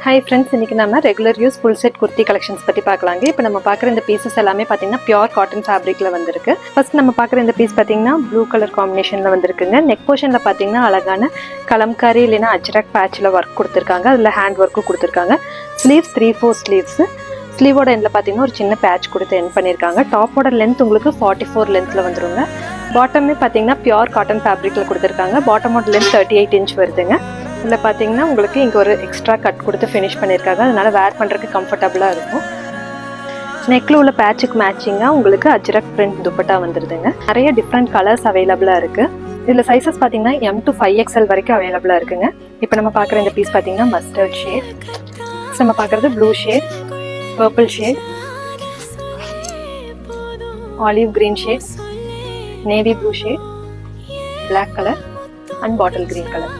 Hi friends, இன்றைக்கி நம்ம regular use full set kurti collections பற்றி பார்க்கலாங்க. இப்போ நம்ம பார்க்குற இந்த பீசஸ் எல்லாமே பார்த்தீங்கன்னா பியூர் காட்டன் ஃபேப்ரிக்கில் வந்திருக்கு. ஃபர்ஸ்ட் நம்ம பார்க்குற இந்த பீஸ் பார்த்தீங்கன்னா ப்ளூ கலர் காம்பினேஷனில் வந்திருக்குங்க. நெக் போர்ஷனில் பார்த்தீங்கன்னா அழகான கலம்காரி இல்லைன்னா அஜ்ரக் பேட்சில் ஒர்க் கொடுத்துருக்காங்க. அதில் ஹேண்ட் ஒர்க்கும் கொடுத்துருக்காங்க. Sleeves 3/4 sleeves. ஸ்லீவோட எண்டில் பார்த்தீங்கன்னா ஒரு சின்ன பேட்ச் கொடுத்து எண்ட் பண்ணியிருக்காங்க. டாப்போட லென்த் உங்களுக்கு 44 லென்த்தில் வந்துருங்க. பாட்டமே பார்த்தீங்கன்னா பியூர் காட்டன் ஃபேப்ரிக்கில் கொடுத்துருக்காங்க. பாட்டமோட லென்த் 38 இன்ச் வருதுங்க. இதில் பார்த்தீங்கன்னா உங்களுக்கு இங்கே ஒரு எக்ஸ்ட்ரா கட் கொடுத்து ஃபினிஷ் பண்ணியிருக்காங்க. அதனால் வேர் பண்ணுறதுக்கு கம்ஃபர்டபுளாக இருக்கும். நெக்கில் உள்ள பேட்சுக்கு மேட்சிங்காக உங்களுக்கு அஜ்ரக் பிரிண்ட் துப்பட்டா வந்துடுதுங்க. நிறைய டிஃப்ரெண்ட் கலர்ஸ் அவைலபிளாக இருக்குது. இதில் சைஸஸ் பார்த்தீங்கன்னா M to 5XL வரைக்கும் அவைலபிளாக இருக்குங்க. இப்போ நம்ம பார்க்குற இந்த பீஸ் பார்த்தீங்கன்னா மஸ்டர்ட் ஷேட். நம்ம பார்க்குறது blue shade, purple shade, olive green shade, navy blue shade, black colour and bottle green colour.